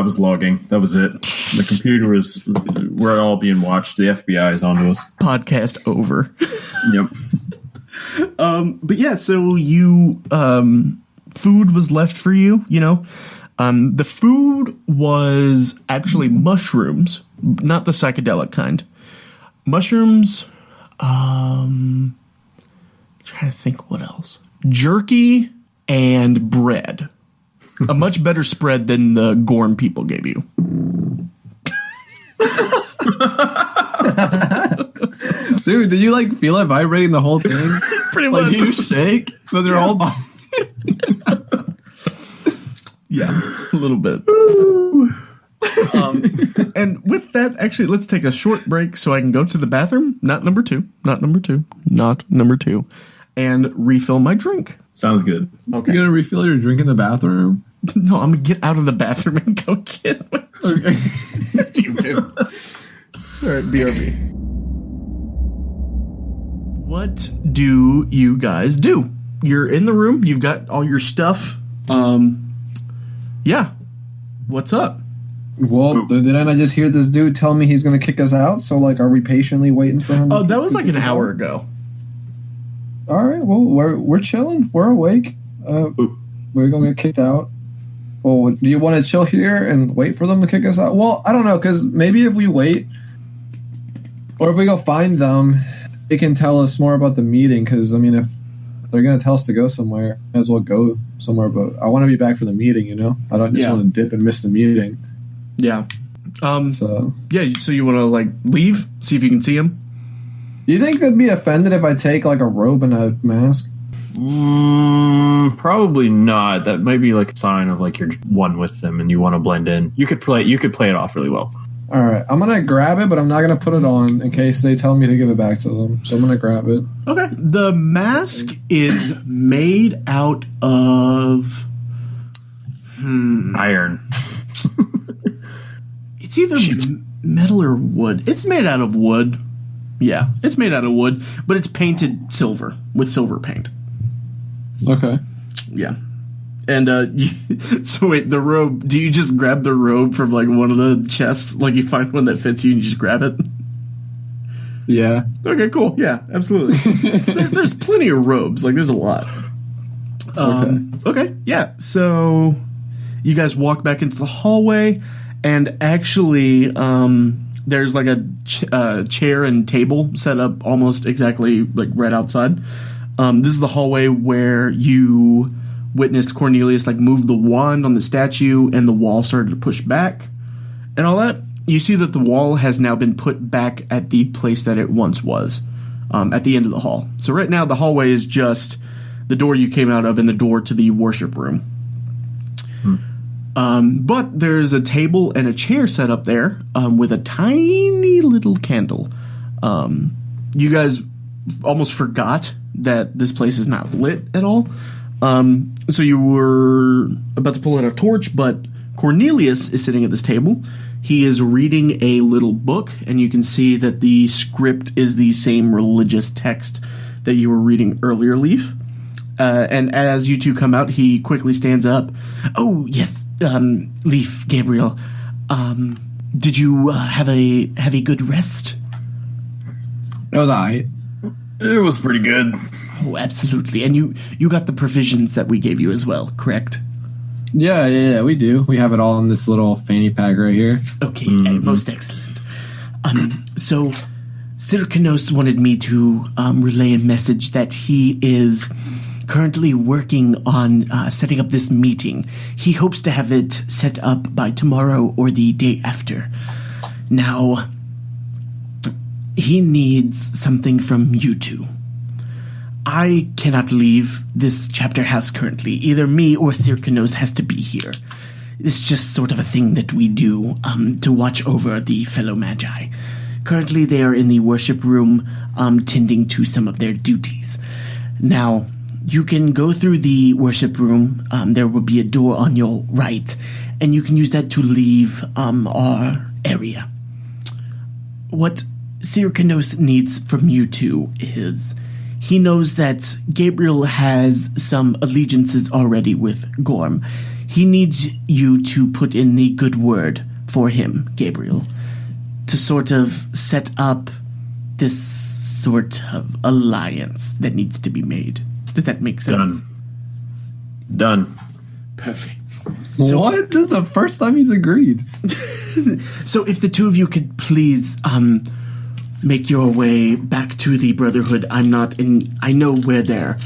was logging. That was it. The computer we're all being watched. The FBI is onto us. Podcast over. Yep. But yeah, so you, food was left for you, you know. The food was actually mushrooms, not the psychedelic kind. Mushrooms, trying to think what else. Jerky and bread. A much better spread than the Gorm people gave you. Dude, did you like feel it vibrating the whole thing? Pretty Like much. you shake with your whole body. Yeah, a little bit. And with that, actually, let's take a short break so I can go to the bathroom. Not number two, and refill my drink. Sounds good. Okay. You're gonna refill your drink in the bathroom? No, I'm gonna get out of the bathroom and go get my Okay. stupid. All right, BRB. What do you guys do? You're in the room. You've got all your stuff. Yeah. What's up? Well, didn't I just hear this dude tell me he's gonna kick us out? So, like, are we patiently waiting for him? Oh, that was like an hour ago. All right. Well, we're chilling. We're awake. We're gonna get kicked out. Well, do you want to chill here and wait for them to kick us out? Well, I don't know, because maybe if we wait, or if we go find them, it can tell us more about the meeting. Because I mean, if they're gonna tell us to go somewhere, may as well go somewhere. But I want to be back for the meeting. You know, I don't just want to dip and miss the meeting. Yeah. So Yeah. So you want to like leave? See if you can see him. do you think they'd be offended if I take like a robe and a mask? Probably not. That might be like a sign of like you're one with them and you want to blend in. You could play it off really well. All right, I'm gonna grab it, but I'm not gonna put it on in case they tell me to give it back to them. So I'm gonna grab it. Okay. The mask is made out of Iron. It's either metal or wood. It's made out of wood. Yeah, it's made out of wood, but it's painted silver with silver paint. Okay. Yeah. And so wait, the robe, do you just grab the robe from like one of the chests? Like you find one that fits you and you just grab it? Yeah. Okay, cool. Yeah, absolutely. There's plenty of robes. Like there's a lot. Okay. Yeah. So you guys walk back into the hallway and actually there's like a chair and table set up almost exactly like right outside. This is the hallway where you witnessed Cornelius like move the wand on the statue and the wall started to push back and all that. You see that the wall has now been put back at the place that it once was, at the end of the hall. So right now the hallway is just the door you came out of and the door to the worship room. But there's a table and a chair set up there with a tiny little candle. You guys almost forgot that this place is not lit at all. So you were about to pull out a torch, but Cornelius is sitting at this table. He is reading a little book, and you can see that the script is the same religious text that you were reading earlier, Leaf. And as you two come out, he quickly stands up. Oh, yes, Leaf, Gabriel. Did you have a good rest? That was alright. It was pretty good. Oh, absolutely. And you got the provisions that we gave you as well, correct? Yeah, we do. We have it all in this little fanny pack right here. Okay, most excellent. So, Sirkanos wanted me to relay a message that he is currently working on setting up this meeting. He hopes to have it set up by tomorrow or the day after. Now, he needs something from you two. I cannot leave this chapter house currently. Either me or Sirkanos has to be here. It's just sort of a thing that we do to watch over the fellow magi. Currently, they are in the worship room tending to some of their duties. Now, you can go through the worship room. There will be a door on your right, and you can use that to leave our area. What Syrkanos needs from you two is he knows that Gabriel has some allegiances already with Gorm. He needs you to put in the good word for him, Gabriel, to sort of set up this sort of alliance that needs to be made. Does that make sense? Done. Perfect. What? This is the first time he's agreed. So if the two of you could please make your way back to the Brotherhood. I know where they're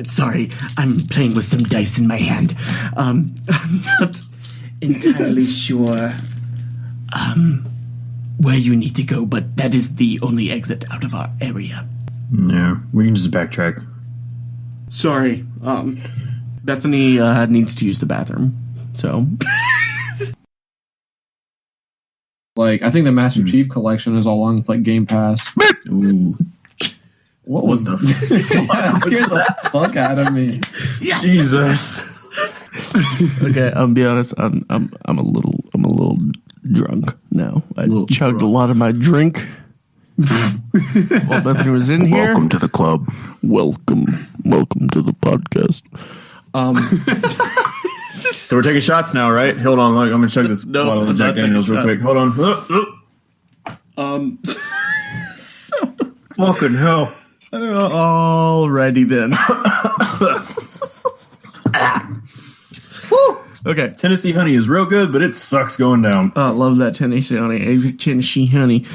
sorry, I'm playing with some dice in my hand. I'm not entirely sure where you need to go, but that is the only exit out of our area. Yeah, we can just backtrack. Sorry, Bethany needs to use the bathroom, so... Like, I think the Master Chief Collection is all on like Game Pass. Ooh. What was the? That scared the fuck out of me. Yes! Jesus. Okay, I'll be honest. I'm a little drunk now. I chugged a lot of my drink while Bethany was in here. Welcome to the club. Welcome to the podcast. So we're taking shots now, right? Hold on, I'm gonna chug this bottle of Jack Daniels real quick. Hold on. Fucking hell. Alrighty then. Okay. Tennessee honey is real good, but it sucks going down. I love that Tennessee honey. Tennessee honey.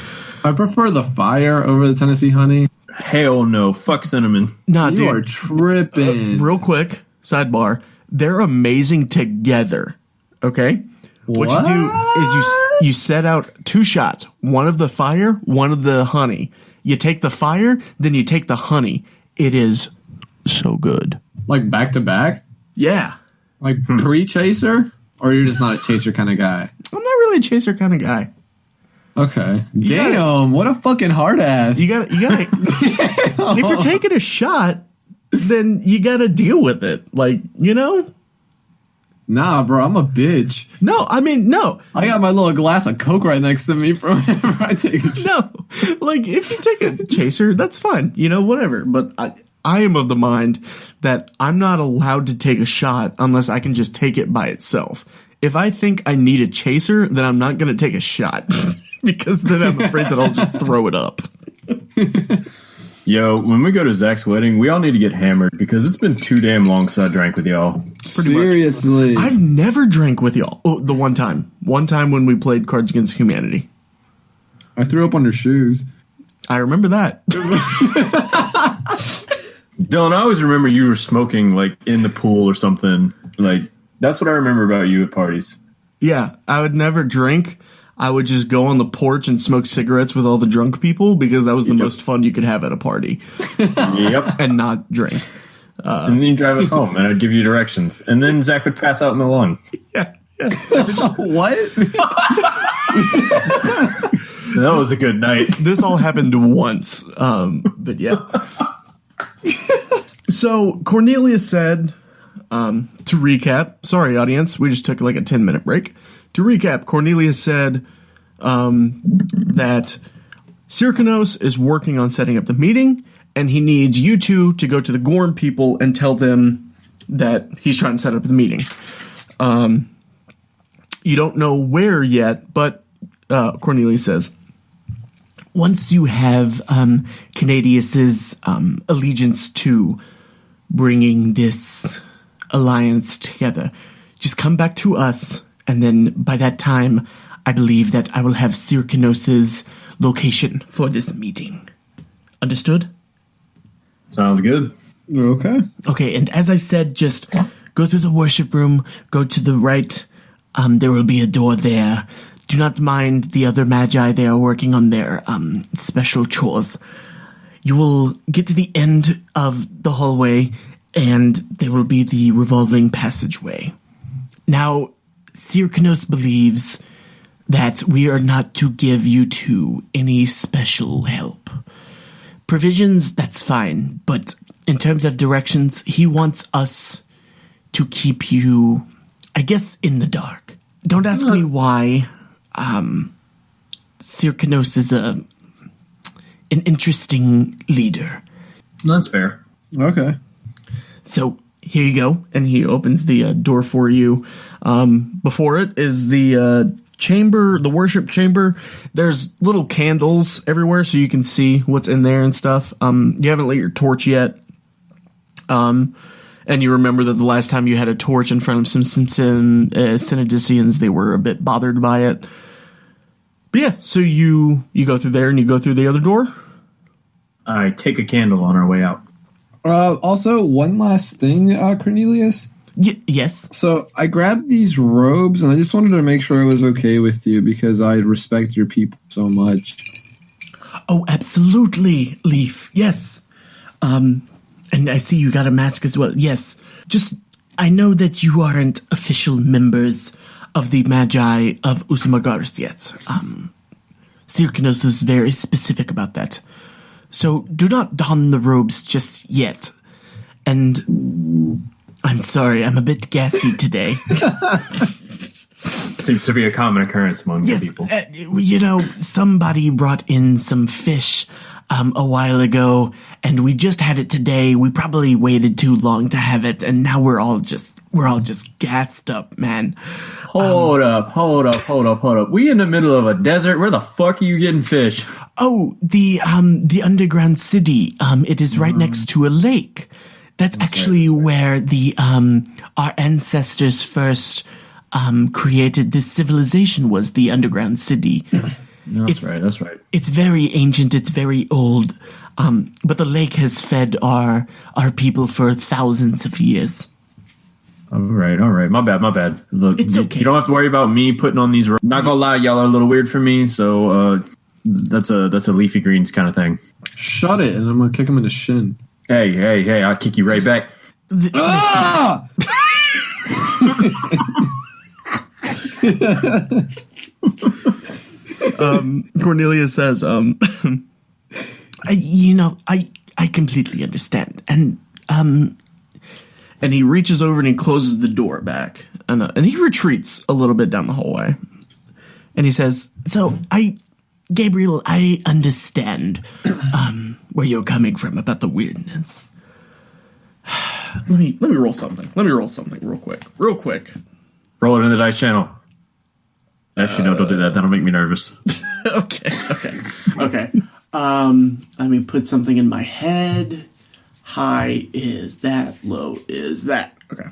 I prefer the fire over the Tennessee honey. Hell no. Fuck cinnamon. Nah, You dude. are tripping. Real quick, sidebar. They're amazing together. Okay? What you do is you set out 2 shots. One of the fire, one of the honey. You take the fire, then you take the honey. It is so good. Like back to back? Yeah. Like pre-chaser? Or you're just not a chaser kind of guy? I'm not really a chaser kind of guy. Okay. Damn, what a fucking hard ass. You gotta if you're taking a shot, then you gotta deal with it. Like, you know? Nah, bro, I'm a bitch. No, I mean, no. I got my little glass of Coke right next to me for whenever I take a shot. No. Like, if you take a chaser, that's fine. You know, whatever. But I am of the mind that I'm not allowed to take a shot unless I can just take it by itself. If I think I need a chaser, then I'm not going to take a shot. Because then I'm afraid that I'll just throw it up. Yo, when we go to Zach's wedding, we all need to get hammered because it's been too damn long since I drank with y'all. Seriously. I've never drank with y'all. Oh, the one time. One time when we played Cards Against Humanity. I threw up on your shoes. I remember that. Dylan, I always remember you were smoking, like, in the pool or something. Like, that's what I remember about you at parties. Yeah, I would never drink. I would just go on the porch and smoke cigarettes with all the drunk people because that was the most fun you could have at a party. Yep. And not drink. And then you drive us home, and I'd give you directions. And then Zach would pass out in the lawn. Yeah. What? That was a good night. This all happened once. But yeah. So Cornelius said, to recap, sorry audience, we just took like a 10-minute break. To recap, Cornelius said that Syrkanos is working on setting up the meeting, and he needs you two to go to the Gorm people and tell them that he's trying to set up the meeting. You don't know where yet, but Cornelius says, once you have Cynidicia's allegiance to bringing this alliance together, just come back to us. And then by that time, I believe that I will have Syrkanos' location for this meeting. Understood? Sounds good. Okay. Okay, and as I said, just go through the worship room, go to the right. There will be a door there. Do not mind the other magi. They are working on their special chores. You will get to the end of the hallway, and there will be the revolving passageway. Now, Syrkanos believes that we are not to give you two any special help. Provisions, that's fine, but in terms of directions, he wants us to keep you I guess in the dark. Don't ask me why. Cyrcanos is an interesting leader. That's fair. Okay. So here you go, and he opens the door for you. Before it is the chamber, the worship chamber. There's little candles everywhere, so you can see what's in there and stuff. You haven't lit your torch yet. And you remember that the last time you had a torch in front of some Cynidicians, they were a bit bothered by it. But yeah, so you go through there and you go through the other door. I take a candle on our way out. Also, one last thing, Cornelius. Yes. So I grabbed these robes, and I just wanted to make sure it was okay with you because I respect your people so much. Oh, absolutely, Leaf. Yes. And I see you got a mask as well. Yes. Just, I know that you aren't official members of the Magi of Usumagaris yet. Cyrcanos was very specific about that. So do not don the robes just yet. And I'm sorry, I'm a bit gassy today. Seems to be a common occurrence among the people. Somebody brought in some fish a while ago, and we just had it today. We probably waited too long to have it, and now we're all just gassed up, man. Hold up. We in the middle of a desert. Where the fuck are you getting fish? Oh, the underground city. It is right next to a lake. That's actually where the our ancestors first created this civilization, was the underground city. That's right. It's very ancient, it's very old. But the lake has fed our people for thousands of years. All right. My bad. Look, It's okay. You don't have to worry about me putting on these. Not gonna lie, y'all are a little weird for me. So that's a leafy greens kind of thing. Shut it, and I'm gonna kick him in the shin. Hey! I'll kick you right back. Ah! Cornelia says, I completely understand. And he reaches over and he closes the door back. And he retreats a little bit down the hallway. And he says, Gabriel, I understand where you're coming from about the weirdness. Let me roll something. Real quick. Roll it in the dice channel. Actually, no, don't do that. That'll make me nervous. Okay. Let me put something in my head. High is that, low is that. Okay.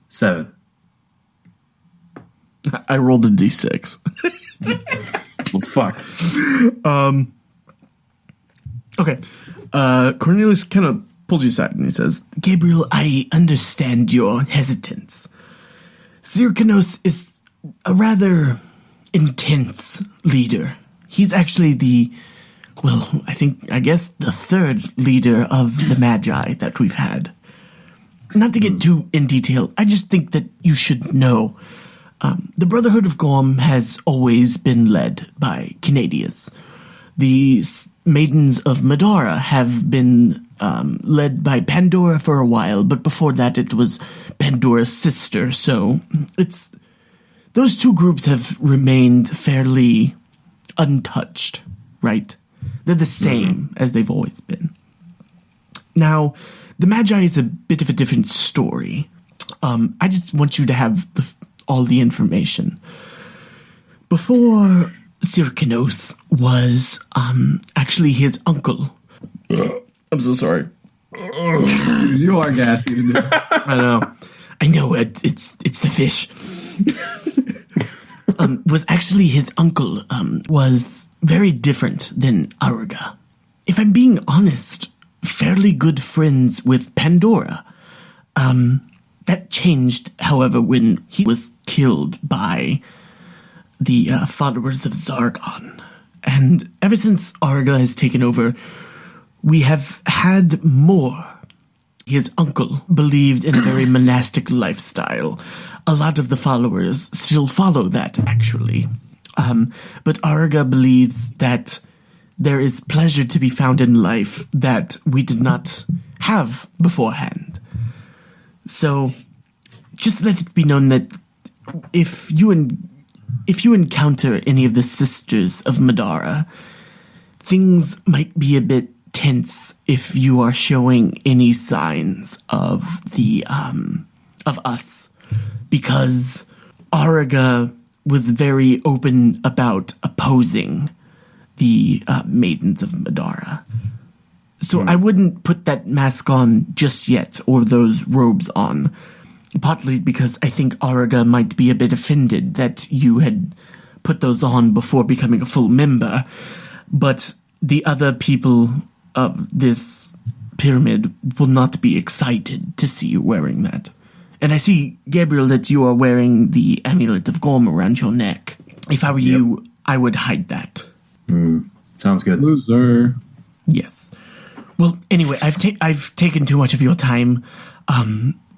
7. I rolled a d6. Well, fuck. Okay. Cornelius kind of pulls you aside and he says, Gabriel, I understand your hesitance. Cyrcanos is a rather intense leader. He's actually the third leader of the Magi that we've had. Not to get too in detail, I just think that you should know. The Brotherhood of Gorm has always been led by Cynidicea. The Maidens of Madara have been led by Pandora for a while, but before that it was Pandora's sister, so those two groups have remained fairly untouched, right? They're the same as they've always been. Now, the Magi is a bit of a different story. I just want you to have all the information. Before Cyrcanos was actually his uncle. I'm so sorry. You are gassy. I know. It's the fish. Was actually his uncle. Was very different than Auriga. If I'm being honest, fairly good friends with Pandora. That changed, however, when he was killed by the followers of Zargon. And ever since Auriga has taken over, we have had more. His uncle believed in a very monastic lifestyle. A lot of the followers still follow that, actually. But Auriga believes that there is pleasure to be found in life that we did not have beforehand. So just let it be known that if you encounter any of the sisters of Madara, things might be a bit tense if you are showing any signs of of us, because Auriga was very open about opposing the Maidens of Madara. So I wouldn't put that mask on just yet, or those robes on, partly because I think Auriga might be a bit offended that you had put those on before becoming a full member, but the other people of this pyramid will not be excited to see you wearing that. And I see, Gabriel, that you are wearing the amulet of Gorm around your neck. If I were you, I would hide that. Sounds good. Loser. Yes. Well, anyway, I've taken too much of your time.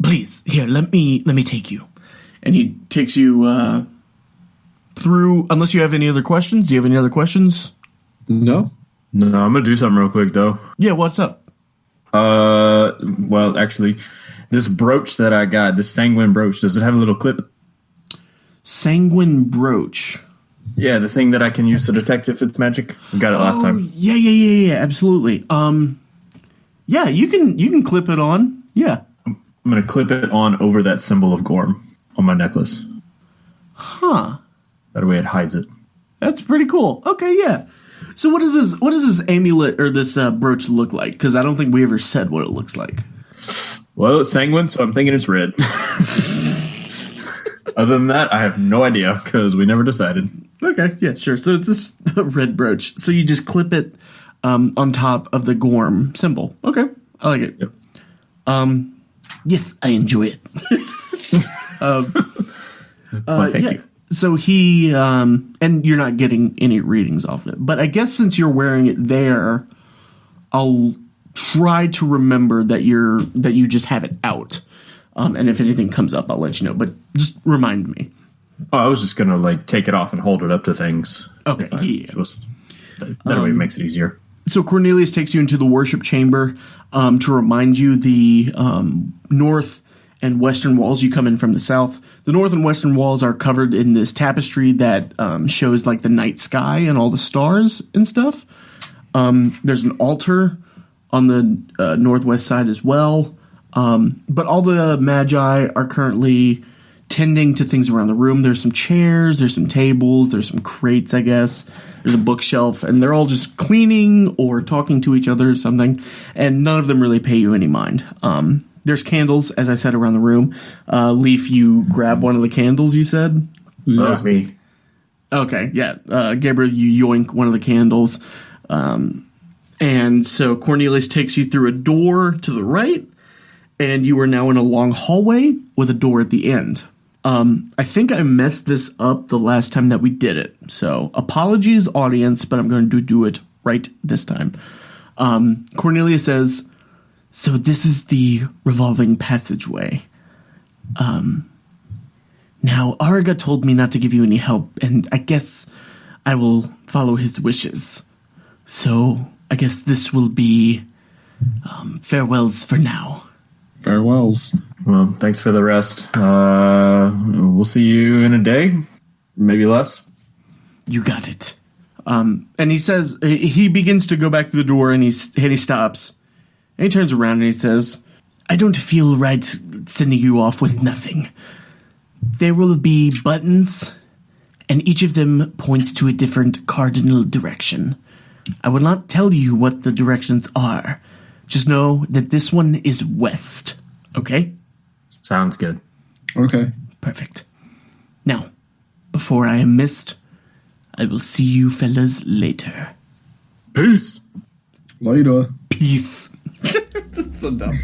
Please, here, let me take you. And he takes you through. Unless you have any other questions. Do you have any other questions? No. No, I'm gonna do something real quick though. Yeah, what's up? Well, actually, this brooch that I got, this sanguine brooch, does it have a little clip? Sanguine brooch. Yeah, the thing that I can use to detect if it's magic. I got it last time. Yeah, absolutely. Yeah, you can clip it on. Yeah. I'm gonna clip it on over that symbol of Gorm on my necklace. Huh. That way it hides it. That's pretty cool. Okay, yeah. So what does this amulet or this brooch look like? Because I don't think we ever said what it looks like. Well, it's sanguine, so I'm thinking it's red. Other than that, I have no idea because we never decided. Okay, yeah, sure. So it's this red brooch. So you just clip it on top of the Gorm symbol. Okay, I like it. Yep. Yes, I enjoy it. Well, thank you. So he, and you're not getting any readings off it, but I guess since you're wearing it there, I'll try to remember that you just have it out. And if anything comes up, I'll let you know, but just remind me. Oh, I was just going to take it off and hold it up to things. Okay. Yeah. That way it makes it easier. So Cornelius takes you into the worship chamber, to remind you the, north and western walls. You come in from the south. The north and western walls are covered in this tapestry that shows the night sky and all the stars and stuff. There's an altar on the northwest side as well. But all the magi are currently tending to things around the room. There's some chairs, there's some tables, there's some crates, I guess. There's a bookshelf, and they're all just cleaning or talking to each other or something, and none of them really pay you any mind. There's candles, as I said, around the room. Leaf, you grab one of the candles, you said? That was me. Okay, yeah. Gabriel, you yoink one of the candles. And so Cornelius takes you through a door to the right, and you are now in a long hallway with a door at the end. I think I messed this up the last time that we did it. So apologies, audience, but I'm going to do it right this time. Cornelius says, so this is the revolving passageway. Now, Auriga told me not to give you any help, and I guess I will follow his wishes. So I guess this will be farewells for now. Farewells. Well, thanks for the rest. We'll see you in a day, maybe less. You got it. And he says, he begins to go back to the door, and he stops. And he turns around and he says, I don't feel right sending you off with nothing. There will be buttons, and each of them points to a different cardinal direction. I will not tell you what the directions are. Just know that this one is west. Okay? Sounds good. Okay. Perfect. Now, before I am missed, I will see you fellas later. Peace. Later. Peace. So dumb.